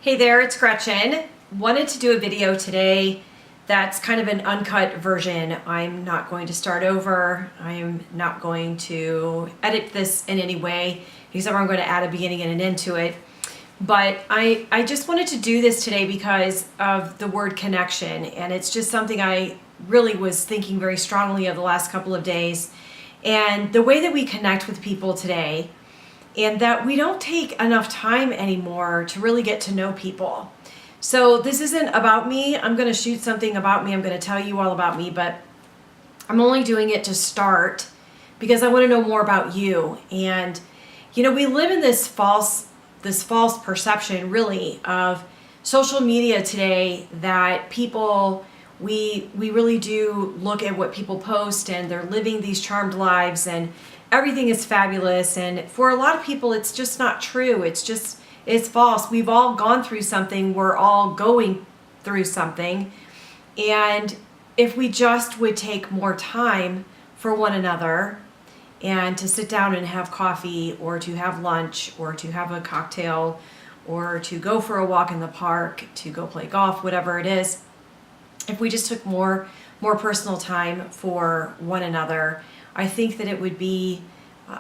Hey there, it's Gretchen. Wanted to do a video today that's kind of an uncut version. I'm not going to start over. I'm not going to edit this in any way, except I'm going to add a beginning and an end to it. But I just wanted to do this today because of the word connection, and it's just something I really was thinking very strongly of the last couple of days. And the way that we connect with people today, and that we don't take enough time anymore to really get to know people. So this isn't about me. I'm going to shoot something about me. I'm going to tell you all about me, but I'm only doing it to start because I want to know more about you. And we live in this false perception really of social media today, that people, we really do look at what people post and they're living these charmed lives and everything is fabulous. And for a lot of people, it's just not true. It's false. We've all gone through something. We're all going through something. And if we just would take more time for one another and to sit down and have coffee, or to have lunch, or to have a cocktail, or to go for a walk in the park, to go play golf, whatever it is, if we just took more personal time for one another, I think that it would be,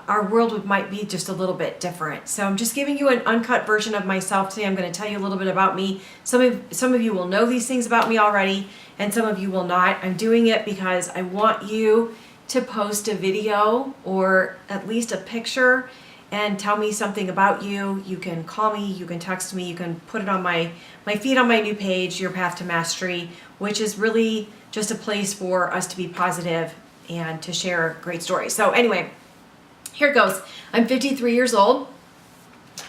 our world might be just a little bit different. So I'm just giving you an uncut version of myself today. I'm going to tell you a little bit about me. Some of you will know these things about me already, and some of you will not. I'm doing it because I want you to post a video or at least a picture and tell me something about you. You can call me, you can text me, you can put it on my feed on my new page, Your Path to Mastery, which is really just a place for us to be positive and to share great stories. So anyway, here it goes. I'm 53 years old.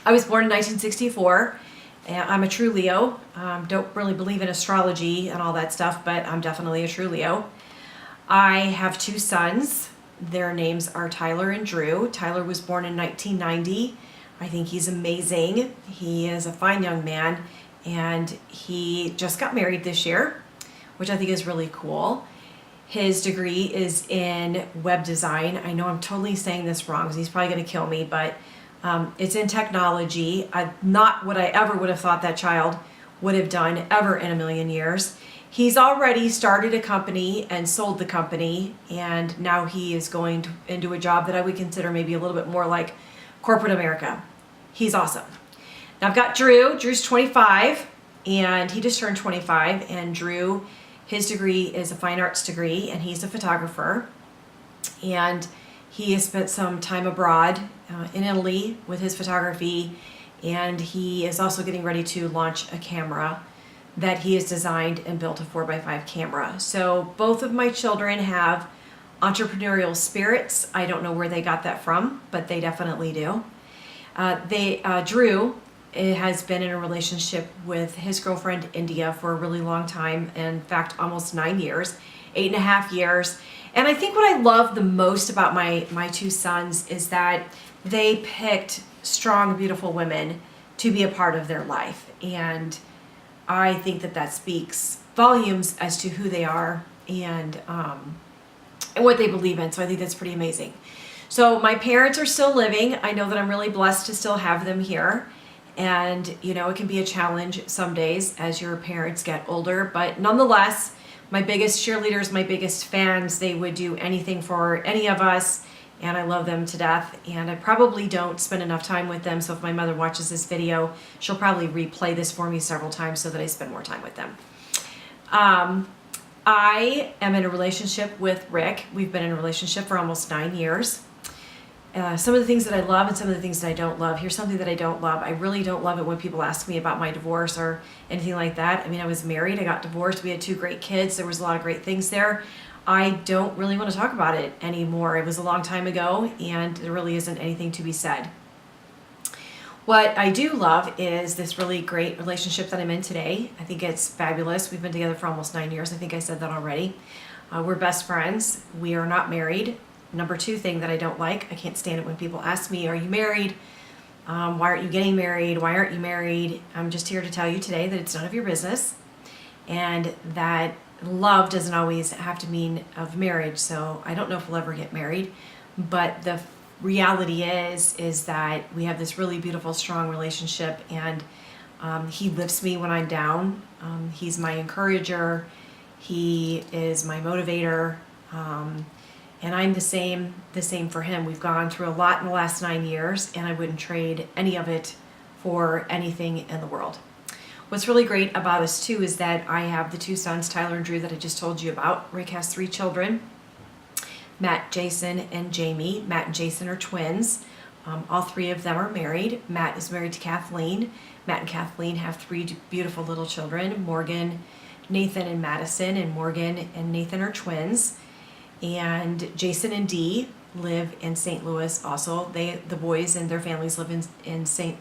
I was born in 1964. And I'm a true Leo. Don't really believe in astrology and all that stuff, but I'm definitely a true Leo. I have two sons. Their names are Tyler and Drew. Tyler was born in 1990. I think he's amazing. He is a fine young man, and he just got married this year, which I think is really cool. His degree is in web design. I know I'm totally saying this wrong because he's probably going to kill me, but it's in technology. Not what I ever would have thought that child would have done ever in a million years. He's already started a company and sold the company, and now he is going into a job that I would consider maybe a little bit more like corporate America. He's awesome. Now I've got Drew. Drew's 25, and he just turned 25, and Drew, his degree is a fine arts degree, and he's a photographer. And he has spent some time abroad in Italy with his photography, and he is also getting ready to launch a camera that he has designed and built, a 4x5 camera. So both of my children have entrepreneurial spirits. I don't know where they got that from, but they definitely do. Drew has been in a relationship with his girlfriend India for a really long time. In fact, almost 9 years, 8.5 years. And I think what I love the most about my two sons is that they picked strong, beautiful women to be a part of their life. And I think that speaks volumes as to who they are and what they believe in. So I think that's pretty amazing. So my parents are still living. I know that I'm really blessed to still have them here. And, it can be a challenge some days as your parents get older. But nonetheless, my biggest cheerleaders, my biggest fans, they would do anything for any of us. And I love them to death. And I probably don't spend enough time with them. So if my mother watches this video, she'll probably replay this for me several times so that I spend more time with them. I am in a relationship with Rick. We've been in a relationship for almost 9 years. Some of the things that I love and some of the things that I don't love. Here's something that I don't love. I really don't love it when people ask me about my divorce or anything like that. I mean, I was married, I got divorced, we had 2 great kids. There was a lot of great things there. I don't really want to talk about it anymore. It was a long time ago, and there really isn't anything to be said. What I do love is this really great relationship that I'm in today. I think it's fabulous. We've been together for almost 9 years. I think I said that already. We're best friends. We are not married. Number 2 thing that I don't like, I can't stand it when people ask me, are you married? Why aren't you getting married? Why aren't you married? I'm just here to tell you today that it's none of your business, and that love doesn't always have to mean of marriage. So I don't know if we'll ever get married, but the reality is that we have this really beautiful, strong relationship, and He lifts me when I'm down. He's my encourager. He is my motivator. And I'm the same for him. We've gone through a lot in the last 9 years, and I wouldn't trade any of it for anything in the world. What's really great about us too is that I have the 2 sons, Tyler and Drew, that I just told you about. Rick has 3 children, Matt, Jason, and Jamie. Matt and Jason are twins. All 3 of them are married. Matt is married to Kathleen. Matt and Kathleen have 3 beautiful little children, Morgan, Nathan, and Madison, and Morgan and Nathan are twins. And Jason and Dee live in St. Louis also. The boys and their families live in St.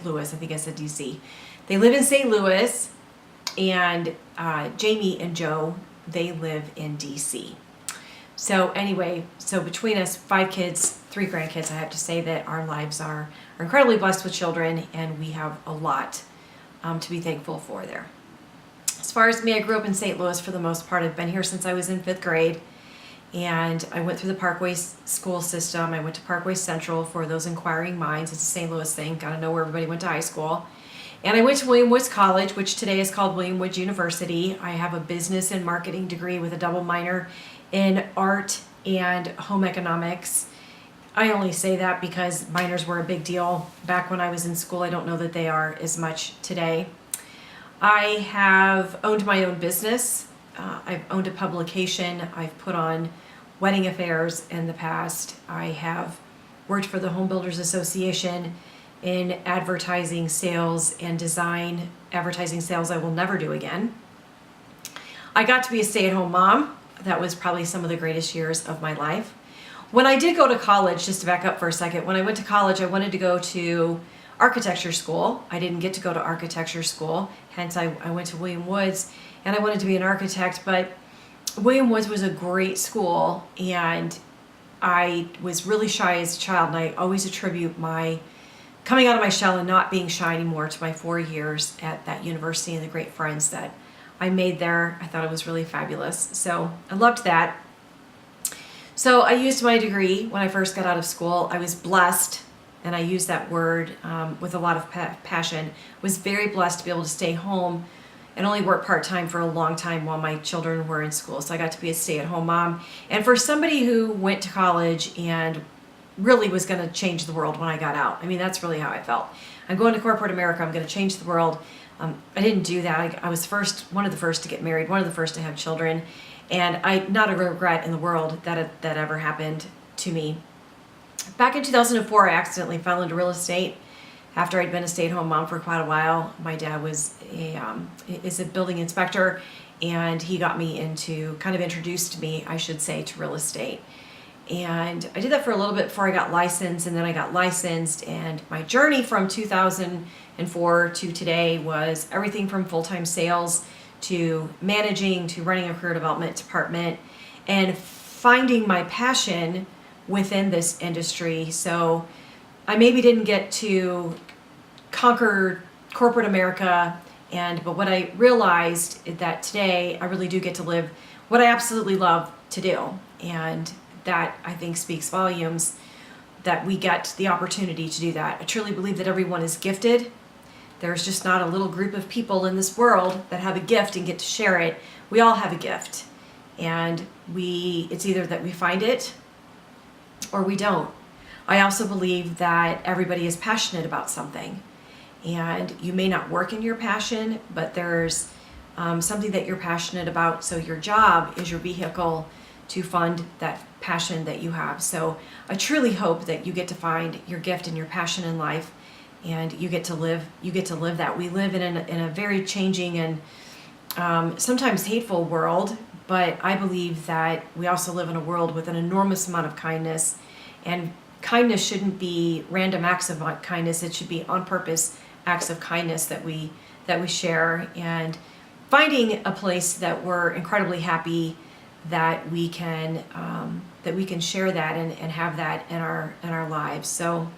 Louis. I think I said DC. They live in St. Louis, and Jamie and Joe, they live in DC. So anyway, between us, 5 kids, 3 grandkids, I have to say that our lives are incredibly blessed with children, and we have a lot to be thankful for there. As far as me, I grew up in St. Louis for the most part. I've been here since I was in 5th grade, and I went through the Parkway school system. I went to Parkway Central for those inquiring minds. It's a St. Louis thing. Got to know where everybody went to high school. And I went to William Woods College, which today is called William Woods University. I have a business and marketing degree with a double minor in art and home economics. I only say that because minors were a big deal back when I was in school. I don't know that they are as much today. I have owned my own business. I've owned a publication. I've put on wedding affairs in the past. I have worked for the Home Builders Association in advertising sales and design. Advertising sales I will never do again. I got to be a stay-at-home mom. That was probably some of the greatest years of my life. When I did go to college, just to back up for a second, when I went to college, I wanted to go to architecture school. I didn't get to go to architecture school, hence I went to William Woods, and I wanted to be an architect, but William Woods was a great school, and I was really shy as a child, and I always attribute my coming out of my shell and not being shy anymore to my 4 years at that university and the great friends that I made there. I thought it was really fabulous. So I loved that. So I used my degree when I first got out of school. I was blessed, and I use that word with a lot of passion, was very blessed to be able to stay home and only work part-time for a long time while my children were in school. So I got to be a stay-at-home mom. And for somebody who went to college and really was going to change the world when I got out, I mean, that's really how I felt. I'm going to corporate America. I'm going to change the world. I didn't do that. I was one of the first to get married, one of the first to have children, and not a regret in the world that ever happened to me. Back in 2004, I accidentally fell into real estate after I'd been a stay-at-home mom for quite a while. My dad is a building inspector, and he got me introduced me, I should say, to real estate. And I did that for a little bit before I got licensed, and then I got licensed, and my journey from 2004 to today was everything from full-time sales to managing to running a career development department and finding my passion within this industry. So I maybe didn't get to conquer corporate America, but what I realized is that today I really do get to live what I absolutely love to do. And that, I think, speaks volumes that we get the opportunity to do that. I truly believe that everyone is gifted. There's just not a little group of people in this world that have a gift and get to share it. We all have a gift. And it's either that we find it or we don't. I also believe that everybody is passionate about something. And you may not work in your passion, but there's something that you're passionate about. So your job is your vehicle to fund that passion that you have. So I truly hope that you get to find your gift and your passion in life, and you get to live that. We live in a very changing and sometimes hateful world, but I believe that we also live in a world with an enormous amount of kindness, and kindness shouldn't be random acts of kindness. It should be on purpose acts of kindness that we share, and finding a place that we're incredibly happy that we can share that and have that in our lives. So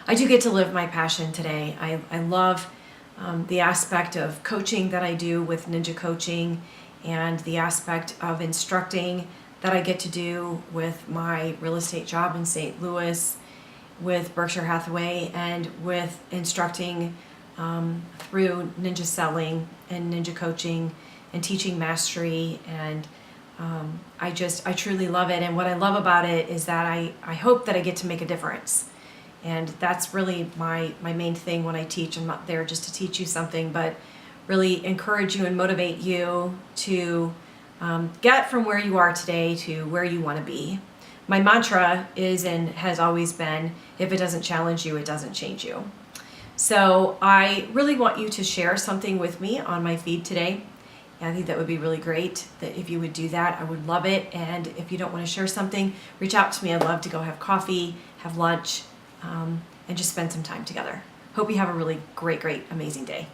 I do get to live my passion today. I love the aspect of coaching that I do with Ninja Coaching, and the aspect of instructing that I get to do with my real estate job in St. Louis, with Berkshire Hathaway, and with instructing through ninja selling and ninja coaching and teaching mastery. And I truly love it. And what I love about it is that I hope that I get to make a difference. And that's really my main thing when I teach. I'm not there just to teach you something, but really encourage you and motivate you to get from where you are today to where you want to be. My mantra is and has always been, if it doesn't challenge you, it doesn't change you. So I really want you to share something with me on my feed today. And I think that would be really great that if you would do that. I would love it. And if you don't want to share something, reach out to me. I'd love to go have coffee, have lunch, and just spend some time together. Hope you have a really great, amazing day.